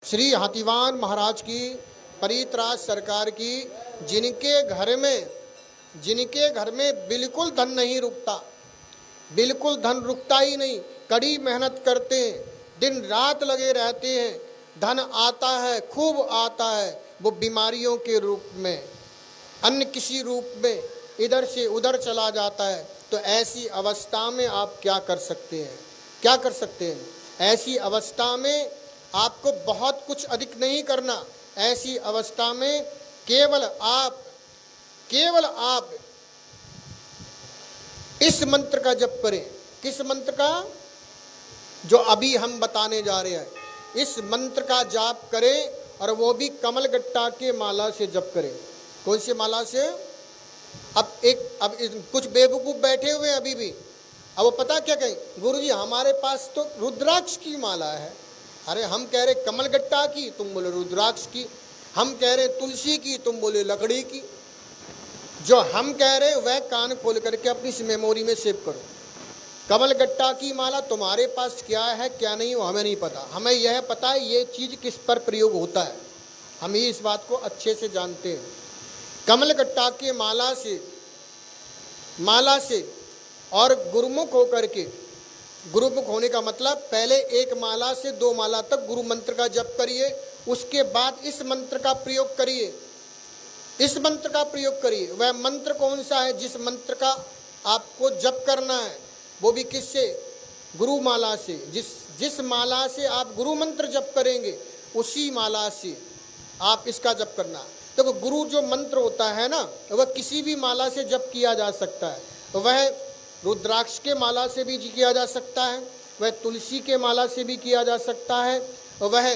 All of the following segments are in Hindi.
श्री हाथीवान महाराज की परित्राज सरकार की, जिनके घर में बिल्कुल धन नहीं रुकता, बिल्कुल धन रुकता ही नहीं, कड़ी मेहनत करते हैं, दिन रात लगे रहते हैं, धन आता है, खूब आता है, वो बीमारियों के रूप में, अन्य किसी रूप में इधर से उधर चला जाता है। तो ऐसी अवस्था में आप क्या कर सकते हैं? क्या कर सकते हैं? ऐसी अवस्था में आपको बहुत कुछ अधिक नहीं करना। ऐसी अवस्था में केवल आप इस मंत्र का जप करें। किस मंत्र का? जो अभी हम बताने जा रहे हैं, इस मंत्र का जाप करें, और वो भी कमल गट्टा के माला से जप करें। कौन सी माला से? अब कुछ बेवकूफ बैठे हुए हैं अभी भी। अब वो पता क्या कहें, गुरुजी हमारे पास तो रुद्राक्ष की माला है। अरे हम कह रहे कमल गट्टा की, तुम बोले रुद्राक्ष की। हम कह रहे तुलसी की, तुम बोले लकड़ी की। जो हम कह रहे वह कान खोल करके अपनी इस मेमोरी में सेव करो। कमल गट्टा की माला तुम्हारे पास क्या है क्या नहीं वो हमें नहीं पता, हमें यह पता है ये चीज़ किस पर प्रयोग होता है, हम ही इस बात को अच्छे से जानते हैं। कमल गट्टा के माला से और गुरुमुख होकर के, गुरुमुख होने का मतलब पहले एक माला से 2 माला तक गुरु मंत्र का जप करिए, उसके बाद इस मंत्र का प्रयोग करिए। इस मंत्र का प्रयोग करिए। वह मंत्र कौन सा है? जिस मंत्र का आपको जप करना है, वो भी किससे? गुरु माला से। जिस माला से आप गुरु मंत्र जप करेंगे, उसी माला से आप इसका जप करना। तो गुरु जो मंत्र होता है ना, वह किसी भी माला से जप किया जा सकता है। तो वह रुद्राक्ष के माला से भी किया जा सकता है, वह तुलसी के माला से भी किया जा सकता है, वह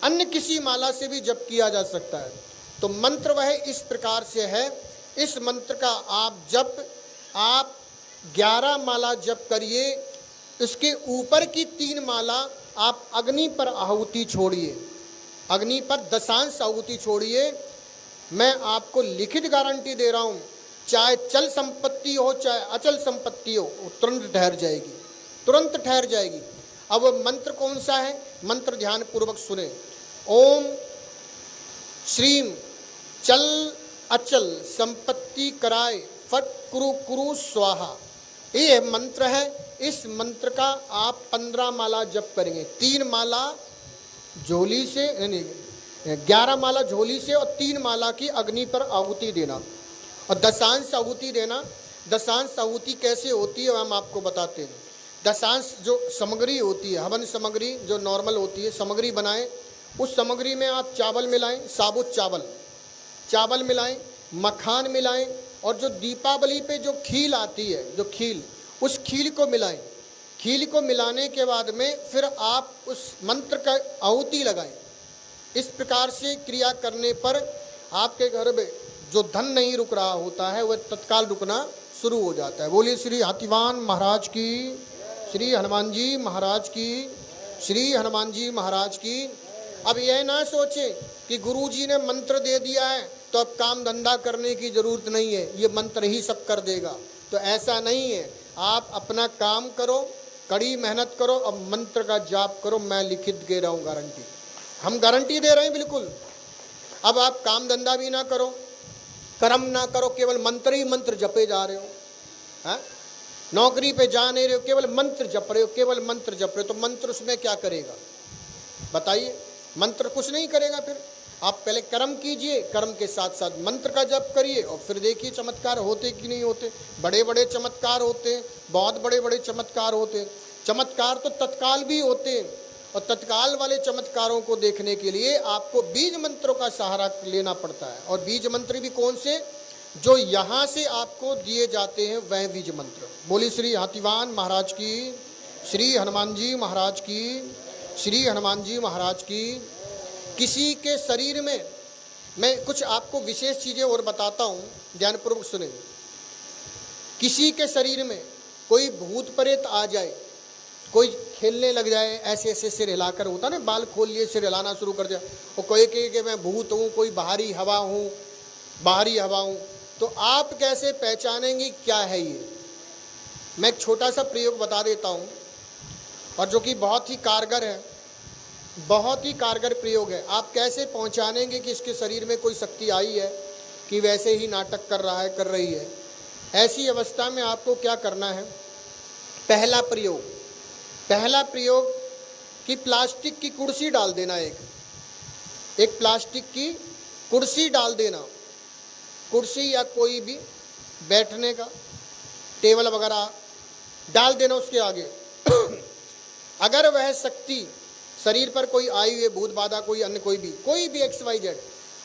अन्य किसी माला से भी जप किया जा सकता है। तो मंत्र वह इस प्रकार से है। इस मंत्र का आप 11 माला जप करिए। इसके ऊपर की 3 माला आप अग्नि पर आहुति छोड़िए, अग्नि पर दशांश आहुति छोड़िए। मैं आपको लिखित गारंटी दे रहा हूँ, चाहे चल संपत्ति हो चाहे अचल संपत्ति हो, तुरंत ठहर जाएगी, तुरंत ठहर जाएगी। अब मंत्र कौन सा है? मंत्र ध्यान पूर्वक सुने। ओम श्रीम चल अचल संपत्ति कराए फट कुरु कुरु स्वाहा, ये मंत्र है। इस मंत्र का आप 15 माला जप करेंगे। 3 माला झोली से, 11 माला झोली से और 3 माला की अग्नि पर आहुति देना और दशांश आहुति देना। दशांश आहुति कैसे होती है हम आपको बताते हैं। दशांश जो सामग्री होती है, हवन सामग्री जो नॉर्मल होती है, सामग्री बनाएं, उस सामग्री में आप चावल मिलाएं, साबुत चावल मिलाएं, मखान मिलाएं, और जो दीपावली पे जो खील आती है, जो खील, उस खील को मिलाएं। खील को मिलाने के बाद में फिर आप उस मंत्र का आहुति लगाएं। इस प्रकार से क्रिया करने पर आपके घर में जो धन नहीं रुक रहा होता है वह तत्काल रुकना शुरू हो जाता है। बोलिए श्री हाथीवान महाराज की, श्री हनुमान जी महाराज की, श्री हनुमान जी महाराज की। अब यह ना सोचे कि गुरुजी ने मंत्र दे दिया है तो अब काम धंधा करने की जरूरत नहीं है, ये मंत्र ही सब कर देगा। तो ऐसा नहीं है। आप अपना काम करो, कड़ी मेहनत करो, अब मंत्र का जाप करो। मैं लिखित दे रहा हूँ गारंटी, हम गारंटी दे रहे हैं बिल्कुल। अब आप काम धंधा भी ना करो, कर्म ना करो, केवल मंत्र ही मंत्र जपे जा रहे हो, है? नौकरी पे जा नहीं रहे हो, केवल मंत्र जप रहे हो, केवल मंत्र जप रहे हो, तो मंत्र उसमें क्या करेगा बताइए? मंत्र कुछ नहीं करेगा। फिर आप पहले कर्म कीजिए, कर्म के साथ साथ मंत्र का जप करिए, और फिर देखिए चमत्कार होते कि नहीं होते। बड़े बड़े चमत्कार होते हैं, बहुत बड़े बड़े चमत्कार होते हैं। चमत्कार तो तत्काल भी होते हैं, और तत्काल वाले चमत्कारों को देखने के लिए आपको बीज मंत्रों का सहारा लेना पड़ता है। और बीज मंत्र भी कौन से? जो यहाँ से आपको दिए जाते हैं वह बीज मंत्र। बोली श्री हाथीवान महाराज की, श्री हनुमान जी महाराज की, श्री हनुमान जी महाराज की। किसी के शरीर में, मैं कुछ आपको विशेष चीज़ें और बताता हूँ, ध्यानपूर्वक सुने। किसी के शरीर में कोई भूत प्रेत आ जाए, कोई खेलने लग जाए, ऐसे ऐसे सिर हिलाकर, होता ना, बाल खोल लिए सिर हिलाना शुरू कर दिया, और कोई कहे कि मैं भूत हूँ, कोई बाहरी हवा हूँ, तो आप कैसे पहचानेंगे क्या है ये? मैं एक छोटा सा प्रयोग बता देता हूँ, और जो कि बहुत ही कारगर है। बहुत ही कारगर प्रयोग है। आप कैसे पहचानेंगे कि इसके शरीर में कोई शक्ति आई है कि वैसे ही नाटक कर रहा है, कर रही है? ऐसी अवस्था में आपको क्या करना है? पहला प्रयोग कि प्लास्टिक की कुर्सी डाल देना, एक प्लास्टिक की कुर्सी डाल देना, कुर्सी या कोई भी बैठने का टेबल वगैरह डाल देना उसके आगे। अगर वह शक्ति शरीर पर कोई आई हुई, भूत बाधा, कोई अन्य कोई भी XYZ,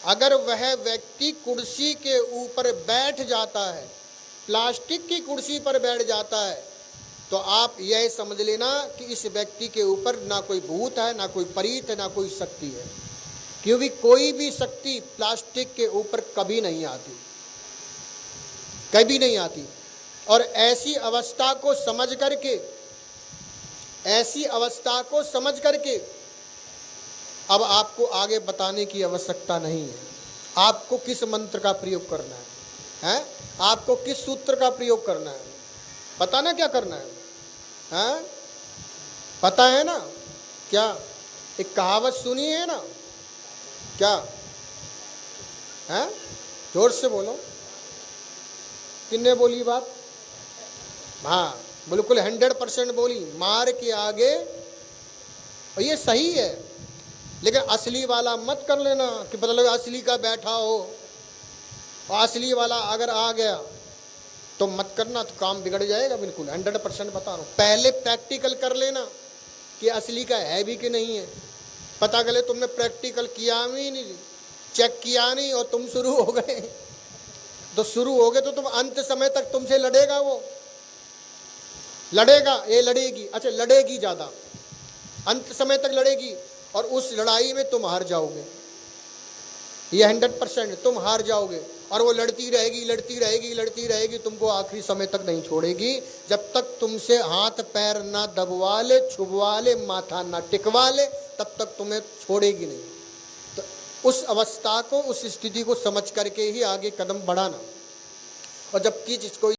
अगर वह व्यक्ति कुर्सी के ऊपर बैठ जाता है, प्लास्टिक की कुर्सी पर बैठ जाता है, तो आप यह समझ लेना कि इस व्यक्ति के ऊपर ना कोई भूत है, ना कोई परीत है, ना कोई शक्ति है। क्योंकि कोई भी शक्ति प्लास्टिक के ऊपर कभी नहीं आती, कभी नहीं आती। और ऐसी अवस्था को समझ करके अब आपको आगे बताने की आवश्यकता नहीं है। आपको किस मंत्र का प्रयोग करना है? आपको किस सूत्र का प्रयोग करना है? पता ना क्या करना है? पता है ना? क्या एक कहावत सुनी है ना? क्या है? जोर से बोलो, किन्ने बोली बात? हाँ, बिल्कुल 100% बोली, मार के आगे। और ये सही है, लेकिन असली वाला मत कर लेना कि पता लगे असली का बैठा हो और असली वाला अगर आ गया तो मत करना, तो काम बिगड़ जाएगा। बिल्कुल 100% बता रहा हूँ। पहले प्रैक्टिकल कर लेना कि असली का है भी कि नहीं है। पता चले तुमने प्रैक्टिकल किया भी नहीं, चेक किया नहीं और तुम शुरू हो गए, तो शुरू हो गए तो तुम अंत समय तक तुमसे लड़ेगा, वो लड़ेगा, ये लड़ेगी, अच्छा लड़ेगी ज़्यादा, अंत समय तक लड़ेगी और उस लड़ाई में तुम हार जाओगे। ये 100% तुम हार जाओगे और वो लड़ती रहेगी, लड़ती रहेगी, लड़ती रहेगी, तुमको आखिरी समय तक नहीं छोड़ेगी। जब तक तुमसे हाथ पैर ना दबवा ले, छुपवा ले, माथा ना टिकवा ले, तब तक तुम्हें छोड़ेगी नहीं। तो उस अवस्था को, उस स्थिति को समझ करके ही आगे कदम बढ़ाना। और जबकि जिसको